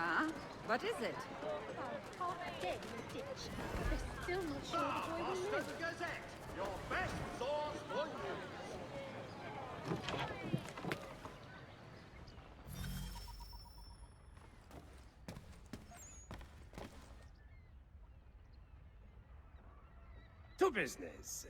Yeah? What is it? Half dead in a ditch. They're still not sure the boy will live. Gazette, your best source for news. To business.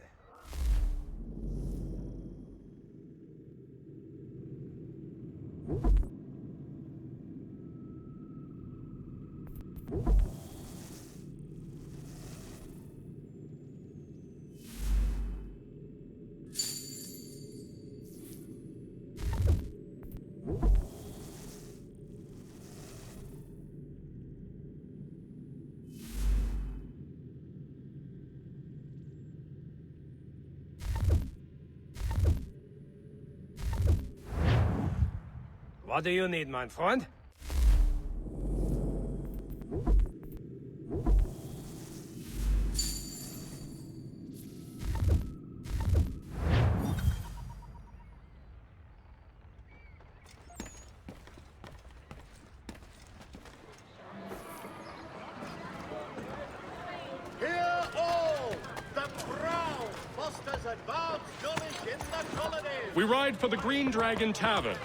What do you need, my friend? Hear all! The Crown fosters advanced knowledge in the colonies! We ride for the Green Dragon Tavern.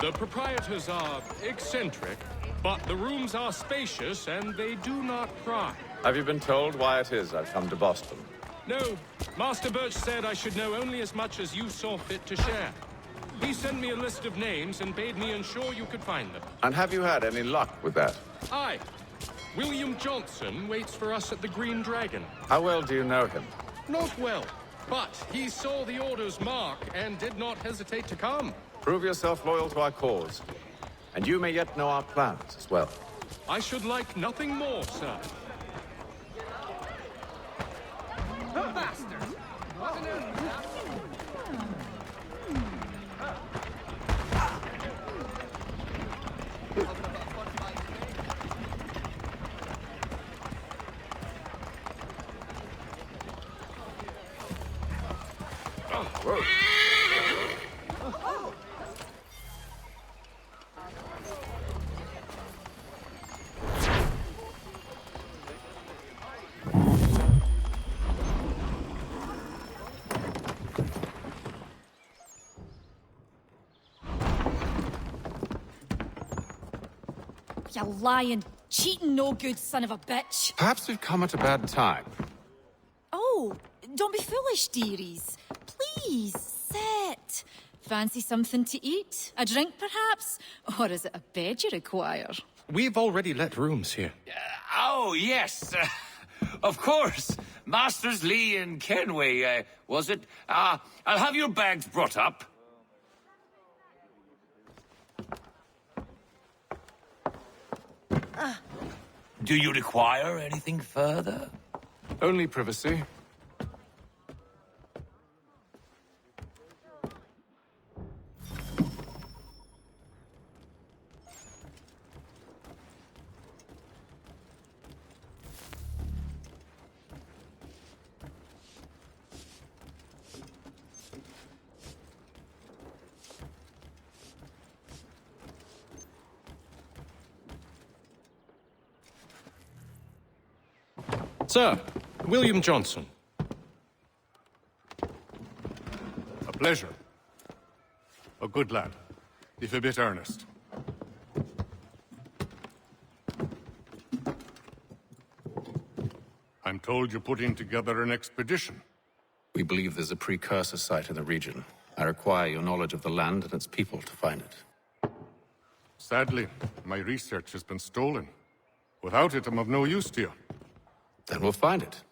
The proprietors are eccentric, but the rooms are spacious and they do not pry. Have you been told why it is I've come to Boston? No, Master Birch said I should know only as much as you saw fit to share. He sent me a list of names and bade me ensure you could find them. And have you had any luck with that? Aye. William Johnson waits for us at the Green Dragon. How well do you know him? Not well, but he saw the order's mark and did not hesitate to come. Prove yourself loyal to our cause, and you may yet know our plans as well. I should like nothing more, sir. Bastard! You lying, cheating, no good son of a bitch. Perhaps we've come at a bad time. Oh, don't be foolish, dearies. Please, sit. Fancy something to eat? A drink, perhaps? Or is it a bed you require? We've already let rooms here. Oh, yes. Of course. Masters Lee and Kenway, was it? I'll have your bags brought up. Do you require anything further? Only privacy. Sir, William Johnson. A pleasure. A good lad, if a bit earnest. I'm told you're putting together an expedition. We believe there's a precursor site in the region. I require your knowledge of the land and its people to find it. Sadly, my research has been stolen. Without it, I'm of no use to you. Then we'll find it.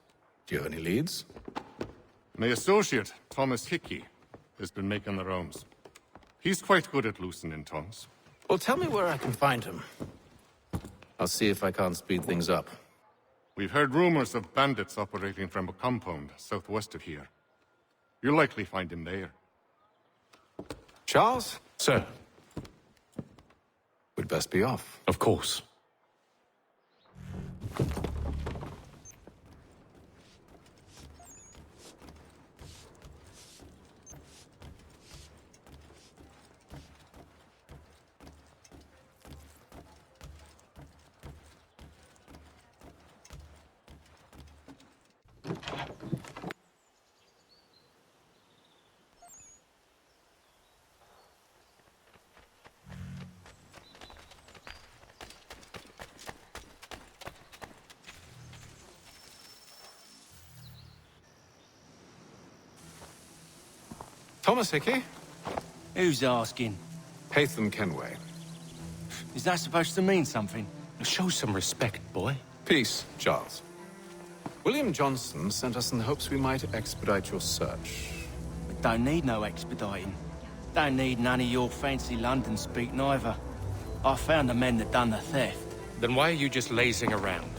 Do you have any leads? My associate, Thomas Hickey, has been making the rounds. He's quite good at loosening tongues. Well, tell me where I can find him. I'll see if I can't speed things up. We've heard rumors of bandits operating from a compound southwest of here. You'll likely find him there. Charles? Sir. We'd best be off. Of course. Thomas Hickey? Who's asking? Haytham Kenway. Is that supposed to mean something? Show some respect, boy. Peace, Charles. William Johnson sent us in the hopes we might expedite your search. We don't need no expediting. Don't need none of your fancy London speak neither. I found the men that done the theft. Then why are you just lazing around?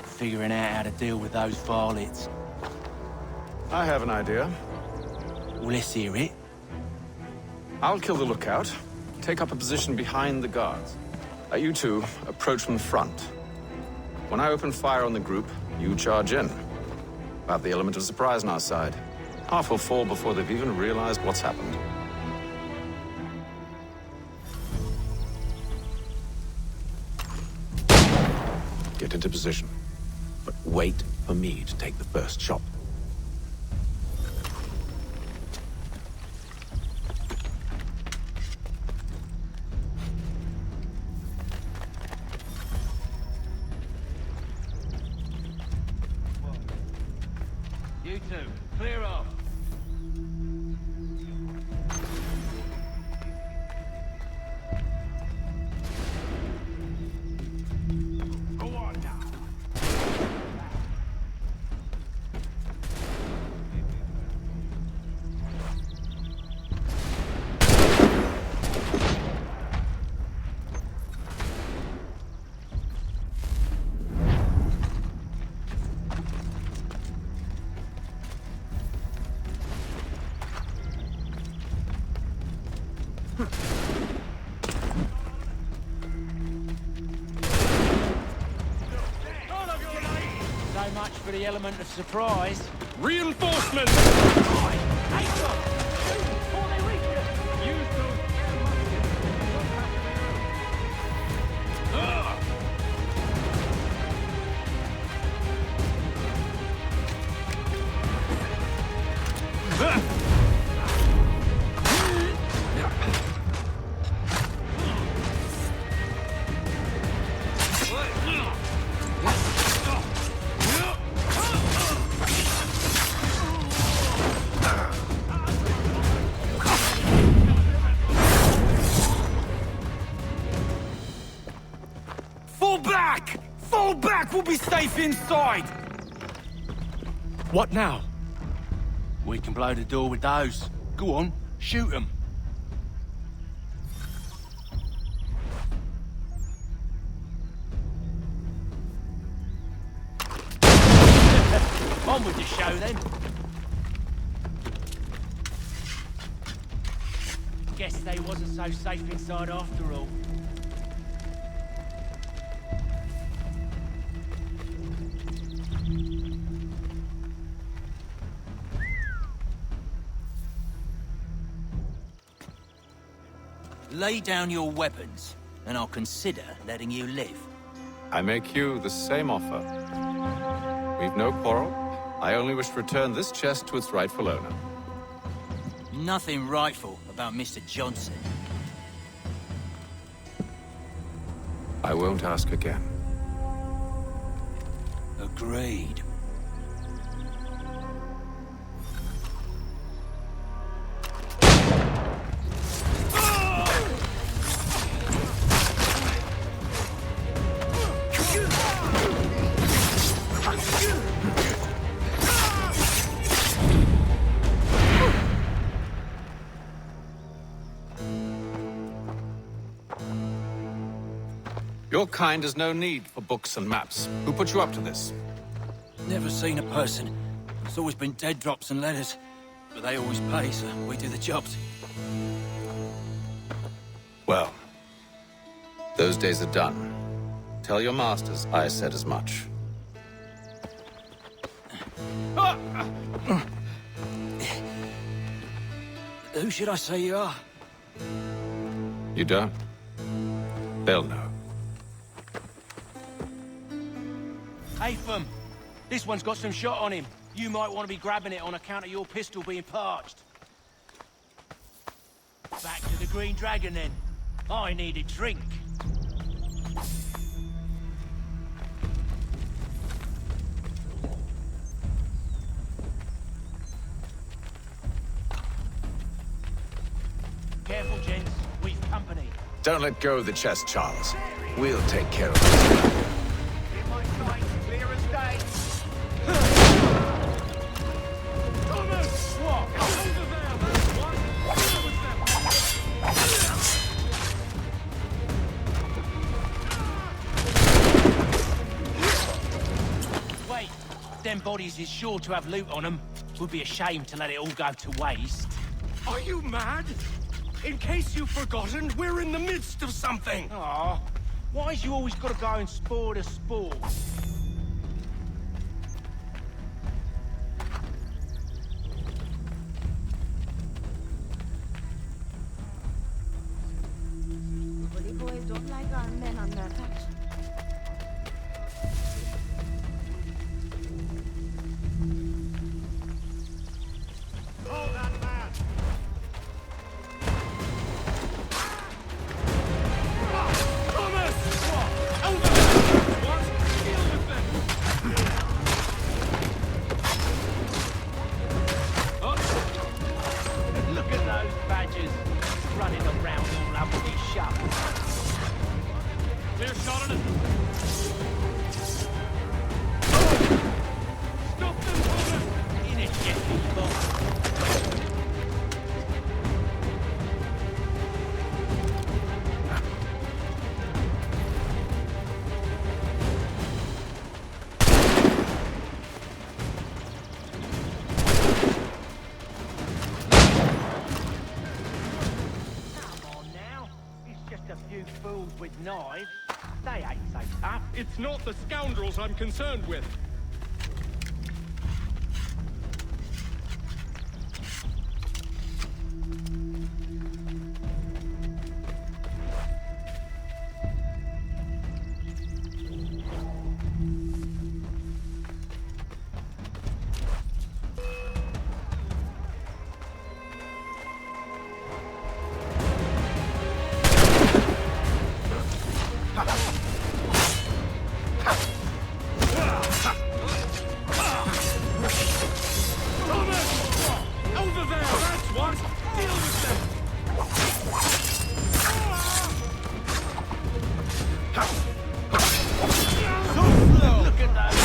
Figuring out how to deal with those varlets. I have an idea. Well, let's hear it. I'll kill the lookout, take up a position behind the guards. You two approach from the front. When I open fire on the group, you charge in. We'll have the element of surprise on our side. Half will fall before they've even realized what's happened. Get into position. But wait for me to take the first shot. You two, clear off. So much for the element of surprise. Reinforcements! Fall back! Fall back! We'll be safe inside! What now? We can blow the door with those. Go on, shoot them. On with the show, then. Guess they wasn't so safe inside after all. Lay down your weapons, and I'll consider letting you live. I make you the same offer. We've no quarrel. I only wish to return this chest to its rightful owner. Nothing rightful about Mr. Johnson. I won't ask again. Agreed. Your kind has no need for books and maps. Who put you up to this? Never seen a person. It's always been dead drops and letters. But they always pay, so we do the jobs. Well, those days are done. Tell your masters I said as much. Who should I say you are? You don't? They'll know. Atham, this one's got some shot on him. You might want to be grabbing it on account of your pistol being parched. Back to the Green Dragon, then. I need a drink. Careful, gents. We've company. Don't let go of the chest, Charles. We'll take care of it. In my sight, clear as day. Thomas! What? Over there! What? Wait, them bodies is sure to have loot on them. Would be a shame to let it all go to waste. Are you mad? In case you've forgotten, we're in the midst of something! Aw, why's you always gotta go and spoil the sport? Bully boys don't like our men on their touch. Hold that man. Thomas! What? Over there! What? Deal with them! Look at those badgers running around all over these shop. Clear shot on it! Stop them, Thomas! In it, Jeffy, boss. Come on now. It's just a few fools with knives. They ain't so tough. It's not the scoundrels I'm concerned with. Over there! That's what! Deal with them! Look at those.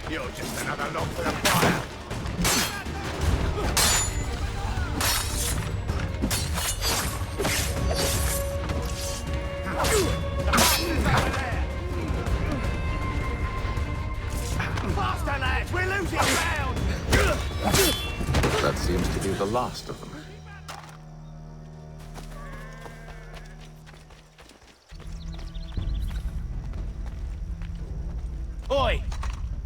You're just another log for the fire. Faster, lads! We're losing ground! That seems to be the last of them. Oi!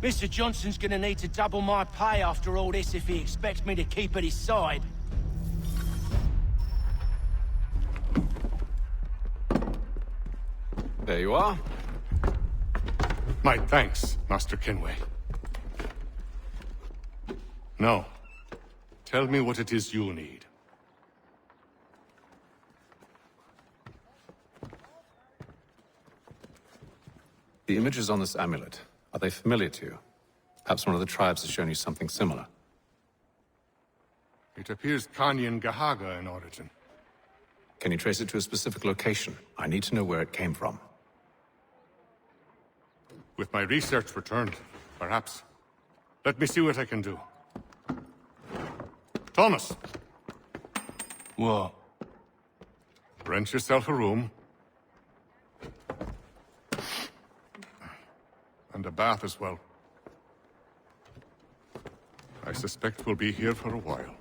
Mr. Johnson's gonna need to double my pay after all this if he expects me to keep at his side. There you are. My thanks, Master Kenway. Now, tell me what it is you'll need. The images on this amulet, are they familiar to you? Perhaps one of the tribes has shown you something similar. It appears Kanyan Gahaga in origin. Can you trace it to a specific location? I need to know where it came from. With my research returned, perhaps. Let me see what I can do. Thomas! What? Rent yourself a room. And a bath as well. I suspect we'll be here for a while.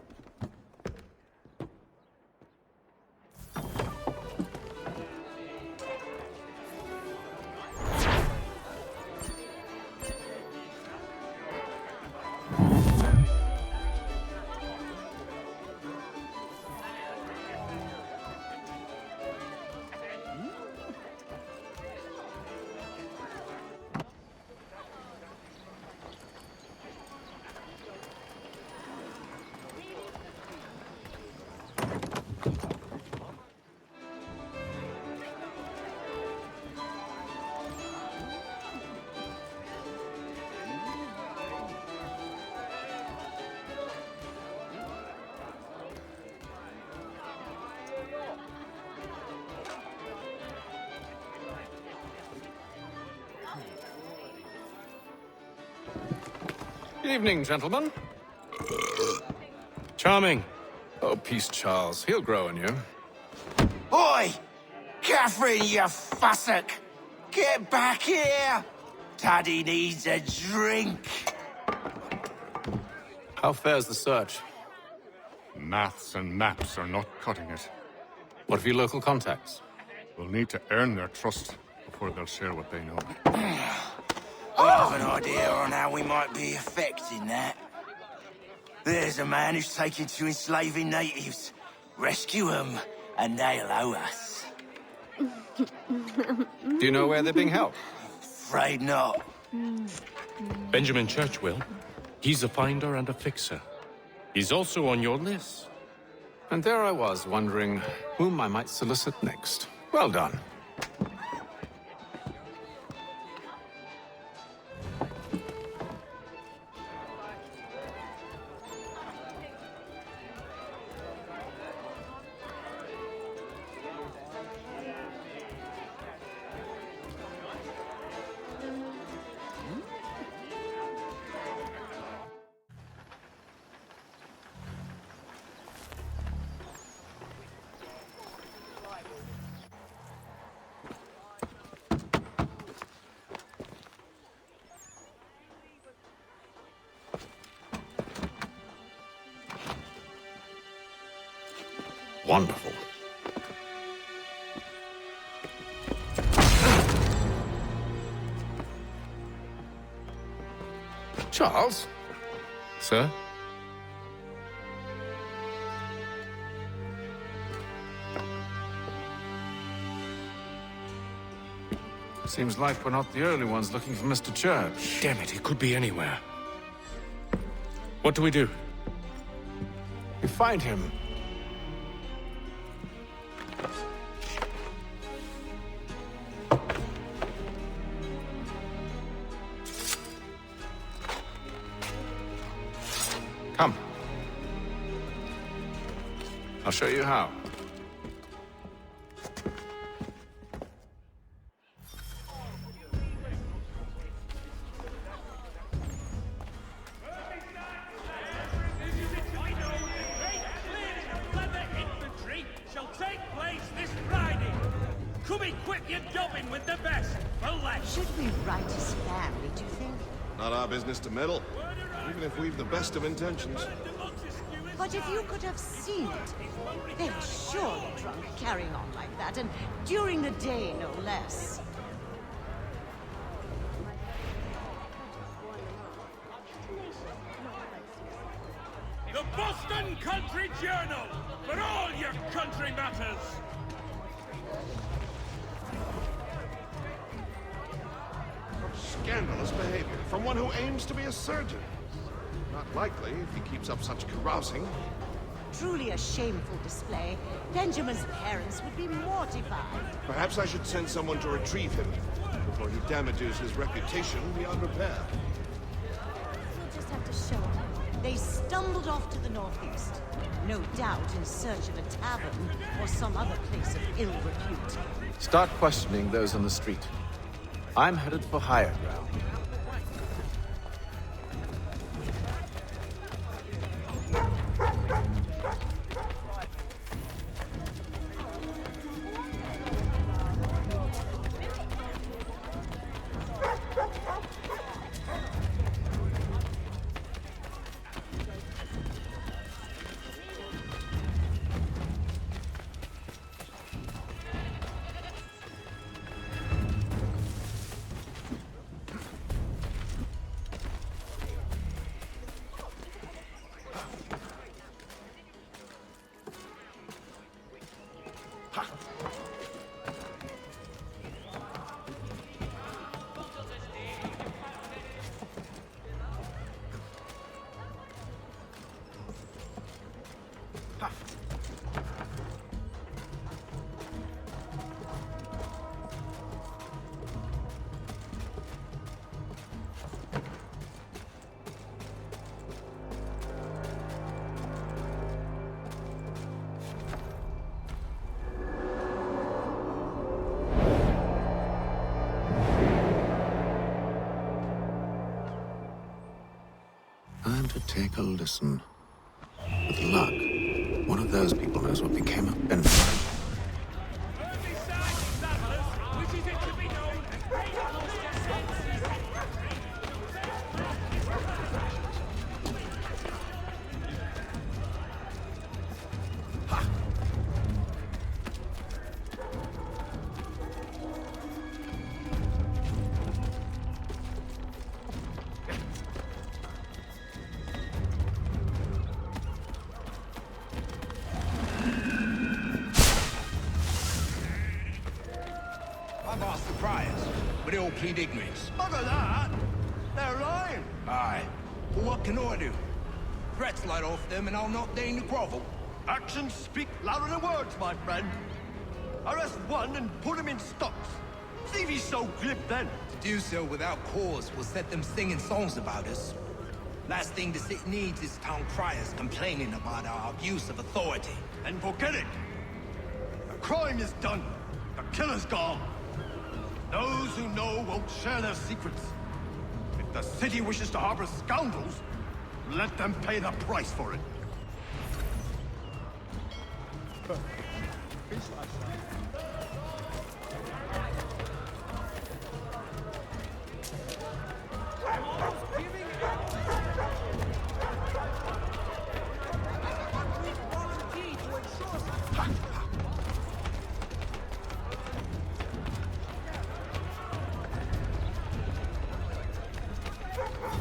Evening, gentlemen. Charming. Oh, peace, Charles. He'll grow on you. Oi! Catherine, you fussock! Get back here! Taddy needs a drink. How fares the search? Maths and maps are not cutting it. What of your local contacts? We'll need to earn their trust before they'll share what they know. I have an idea on how we might be affecting that. There's a man who's taken to enslaving natives. Rescue them, and they'll owe us. Do you know where they're being held? Afraid not. Benjamin Church will. He's a finder and a fixer. He's also on your list. And there I was, wondering whom I might solicit next. Well done. Wonderful. Charles? Sir? Seems like we're not the only ones looking for Mr. Church. Damn it, he could be anywhere. What do we do? We find him. Come. I'll show you how. Infantry shall take place this Friday. Come equip your dobbin with the best for less. Should we write his family, do you think? Not our business to meddle, even if we've the best of intentions. But if you could have seen it, they're surely drunk carrying on like that, and during the day, no less. The Boston Country Journal, for all your country matters. Scandalous behavior from one who aims to be a surgeon. Not likely if he keeps up such carousing. Truly a shameful display. Benjamin's parents would be mortified. Perhaps I should send someone to retrieve him before he damages his reputation beyond repair. We'll just have to show him. They stumbled off to the northeast, no doubt in search of a tavern or some other place of ill repute. Start questioning those on the street. I'm headed for higher ground. But take a listen. With luck, one of those people knows what became of Benford. I've asked the friars, but they all plead ignorance. Bugger that! They're lying! Aye. Well, what can I do? Threats light off them and I'll not deign to grovel. Actions speak louder than words, my friend. Arrest one and put him in stocks. See if he's so glib then. To do so without cause will set them singing songs about us. Last thing the city needs is town criers complaining about our abuse of authority. And forget it. The crime is done. The killer's gone. Those who know won't share their secrets. If the city wishes to harbor scoundrels, let them pay the price for it.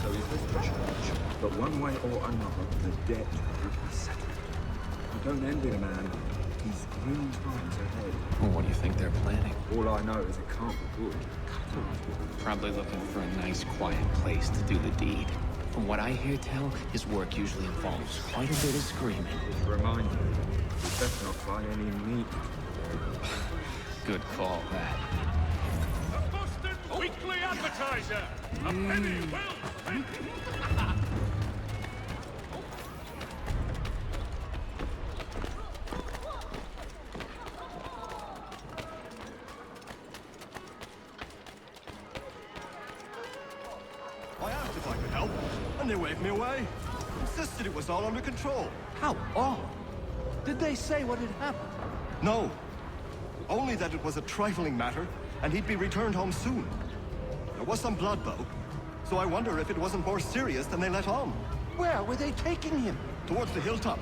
So is this the church? But one way or another, the debt will be settled. I don't envy the man. He's grim times ahead. Well, what do you think they're planning? All I know is it can't be good. Probably looking for a nice, quiet place to do the deed. From what I hear tell, his work usually involves quite a bit of screaming. Just remind me, we better not find any meat. Good call, that. A Boston Weekly Advertiser! A penny well spent! I asked if I could help, and they waved me away. Insisted it was all under control. How odd. Did they say what had happened? No. Only that it was a trifling matter, and he'd be returned home soon. There was some blood, though, so I wonder if it wasn't more serious than they let on. Where were they taking him? Towards the hilltop.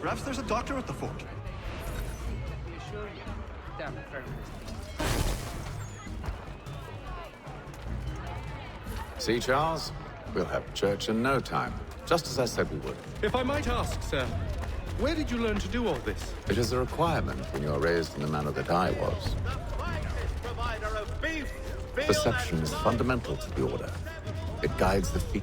Perhaps there's a doctor at the fort. See, Charles? We'll have church in no time, just as I said we would. If I might ask, sir, where did you learn to do all this? It is a requirement when you are raised in the manner that I was. Perception is fundamental to the Order. It guides the feet.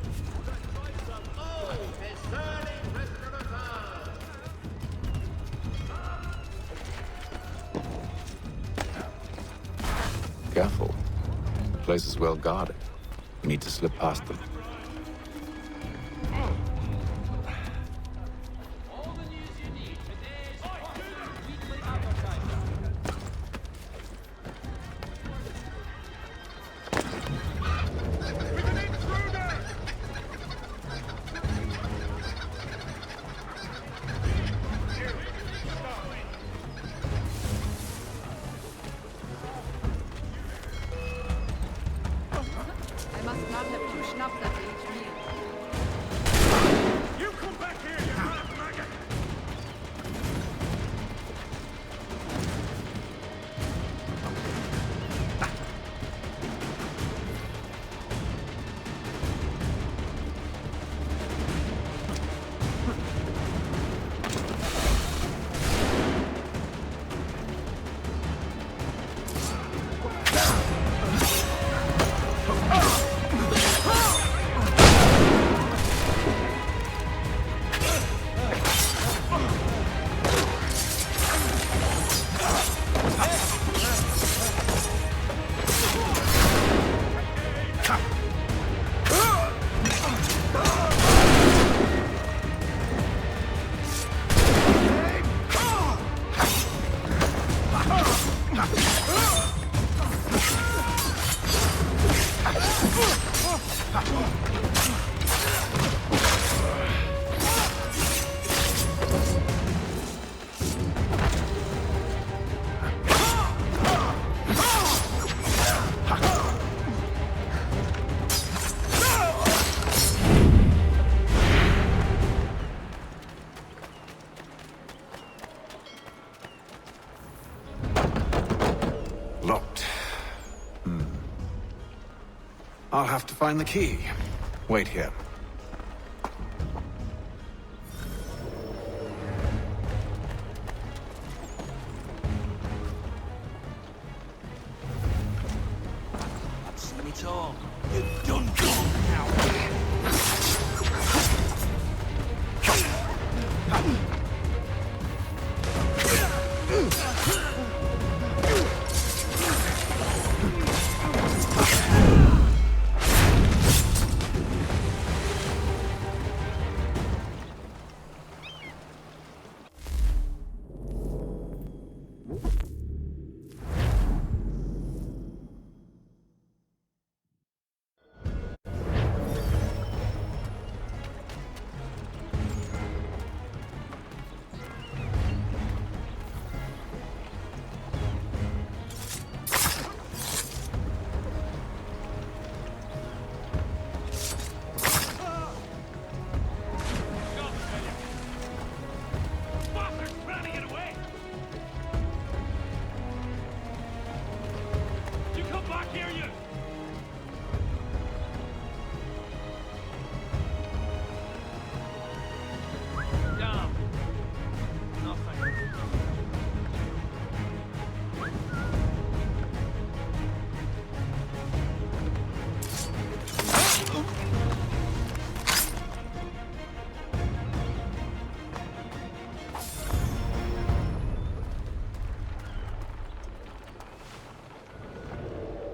Careful. The place is well guarded. You need to slip past them. I'll have to find the key. Wait here. That's it all. You done gone now.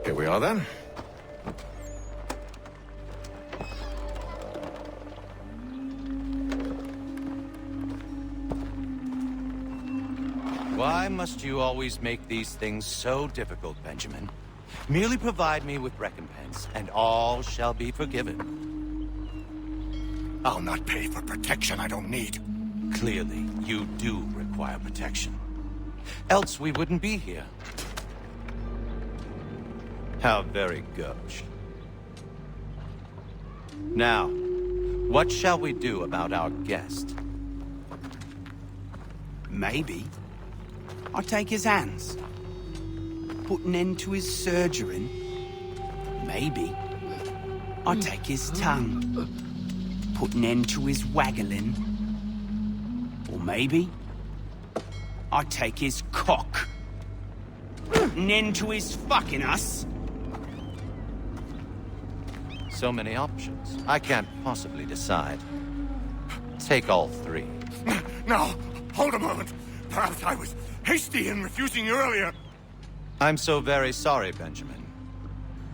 Here we are, then. Why must you always make these things so difficult, Benjamin? Merely provide me with recompense, and all shall be forgiven. I'll not pay for protection I don't need. Clearly, you do require protection. Else we wouldn't be here. How very gauche. Now, what shall we do about our guest? Maybe I'll take his hands. Put an end to his surgering. Maybe I'll take his tongue. Put an end to his waggling. Or maybe I'll take his cock. Put an end to his fucking us. So many options. I can't possibly decide. Take all three. No, hold a moment. Perhaps I was hasty in refusing you earlier. I'm so very sorry, Benjamin.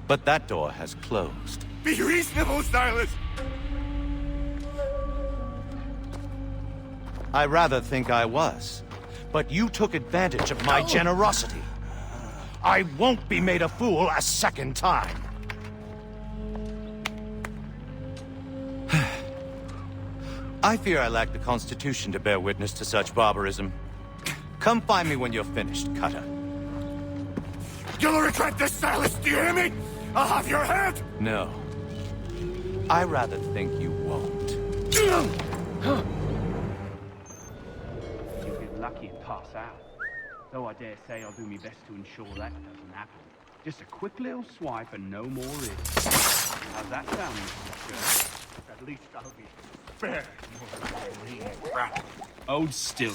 But that door has closed. Be reasonable, Silas. I rather think I was. But you took advantage of my generosity. I won't be made a fool a second time. I fear I lack the constitution to bear witness to such barbarism. Come find me when you're finished, Cutter. You'll regret this, Silas, do you hear me? I'll have your head! No. I rather think you won't. You'll be lucky and pass out. Though I dare say I'll do my best to ensure that doesn't happen. Just a quick little swipe and no more is. How's that sound, Mr. Church? At least I'll be spared. Hold still.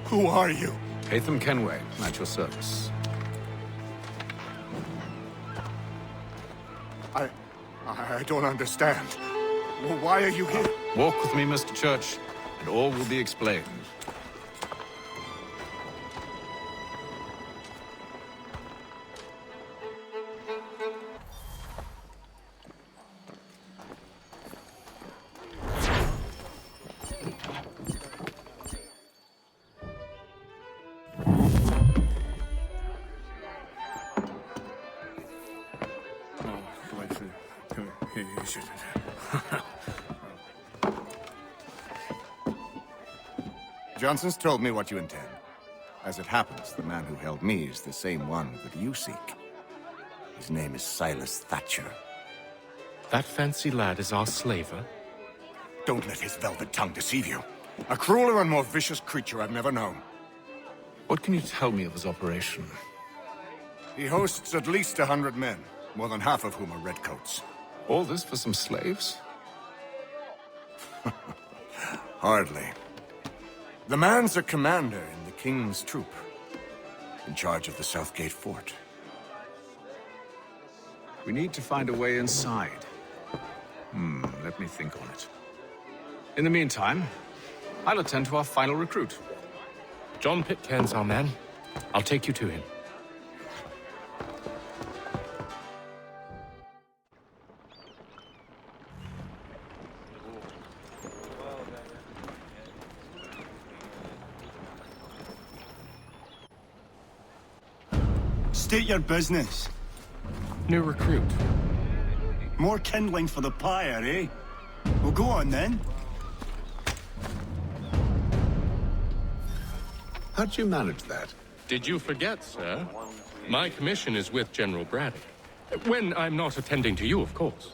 Who are you? Haytham Kenway, at your service. I don't understand. Why are you here? Walk with me, Mr. Church, and all will be explained. Johnson's told me what you intend. As it happens, the man who held me is the same one that you seek. His name is Silas Thatcher. That fancy lad is our slaver? Don't let his velvet tongue deceive you. A crueler and more vicious creature I've never known. What can you tell me of his operation? He hosts at least 100 men, more than half of whom are redcoats. All this for some slaves? Hardly. The man's a commander in the King's troop, in charge of the Southgate Fort. We need to find a way inside. Let me think on it. In the meantime, I'll attend to our final recruit. John Pitcairn's our man. I'll take you to him. State your business. New recruit. More kindling for the pyre, eh? Well, go on then. How'd you manage that? Did you forget, sir? My commission is with General Braddock. When I'm not attending to you, of course.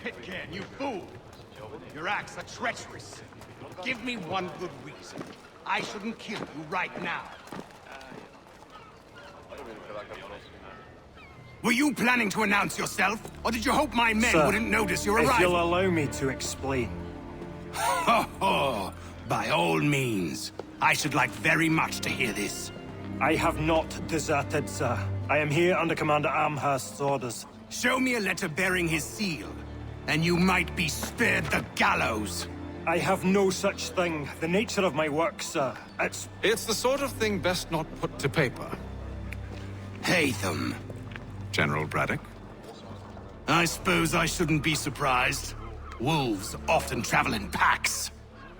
Pitcairn, you fool! Your acts are treacherous. Give me one good reason. I shouldn't kill you right now. Were you planning to announce yourself, or did you hope my men wouldn't notice your arrival? If you'll allow me to explain. Ho ho! By all means. I should like very much to hear this. I have not deserted, sir. I am here under Commander Amherst's orders. Show me a letter bearing his seal, and you might be spared the gallows. I have no such thing. The nature of my work, sir, It's the sort of thing best not put to paper. Haytham. General Braddock? I suppose I shouldn't be surprised. Wolves often travel in packs.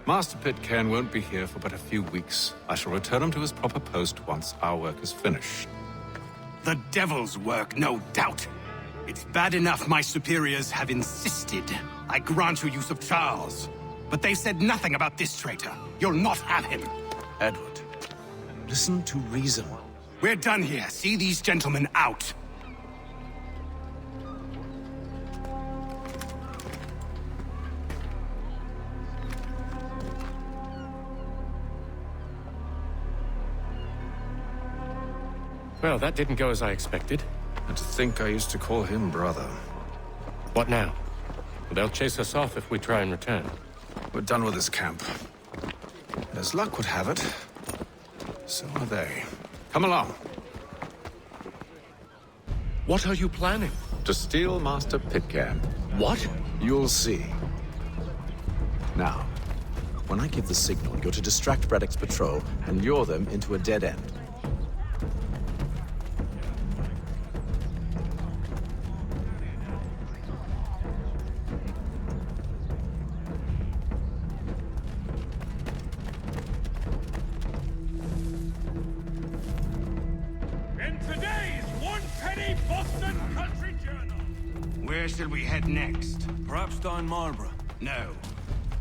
Master Pitcairn won't be here for but a few weeks. I shall return him to his proper post once our work is finished. The devil's work, no doubt. It's bad enough my superiors have insisted I grant you use of Charles. But they said nothing about this traitor. You'll not have him. Edward, listen to reason. We're done here. See these gentlemen out. Well, that didn't go as I expected. And to think I used to call him brother. What now? Well, they'll chase us off if we try and return. We're done with this camp. As luck would have it, so are they. Come along. What are you planning? To steal Master Pitcairn. What? You'll see. Now, when I give the signal, you're to distract Braddock's patrol and lure them into a dead end. Where shall we head next? Perhaps down Marlborough. No.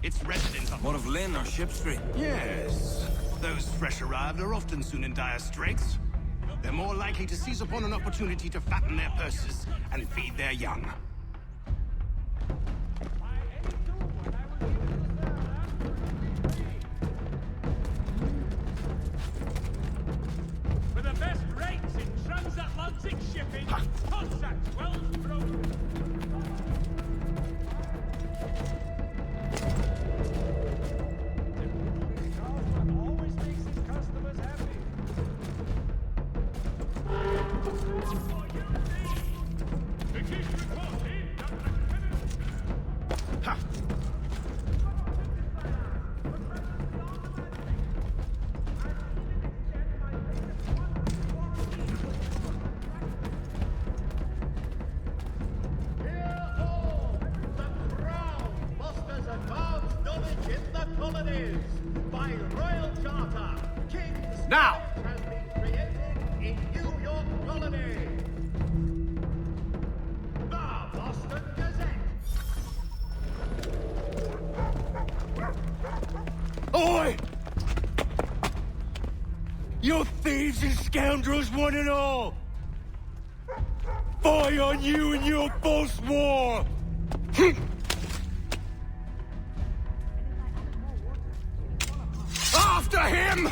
It's residents of... What of Lynn or Ship Street? Yes. Those fresh arrived are often soon in dire straits. They're more likely to seize upon an opportunity to fatten their purses and feed their young. For the best rates in transatlantic shipping, contact Wells Brokers. Always makes his customers happy. Now! You thieves and scoundrels, one and all! Fie on you and your false war! After him!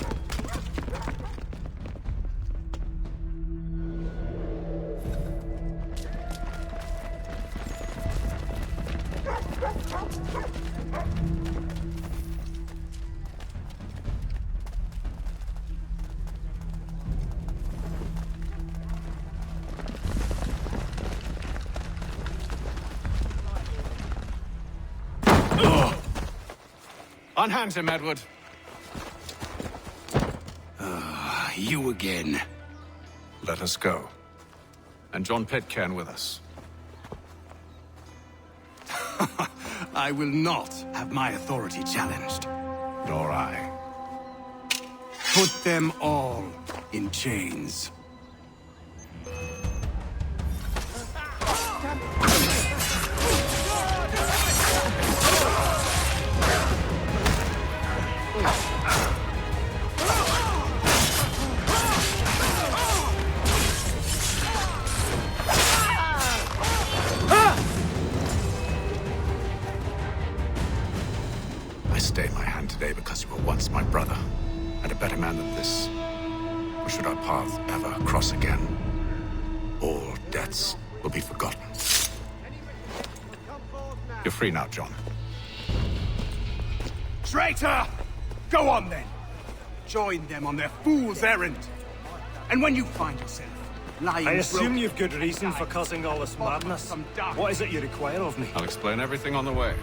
Unhand him, Edward. You again. Let us go. And John Pitcairn with us. I will not have my authority challenged. Nor I. Put them all in chains. I stay my hand today because you were once my brother, and a better man than this. Or should our paths ever cross again, all debts will be forgotten. You're free now, John. Traitor! Go on then! Join them on their fool's errand! And when you find yourself lying I assume broken, you've good reason for causing all this madness. What is it you require of me? I'll explain everything on the way.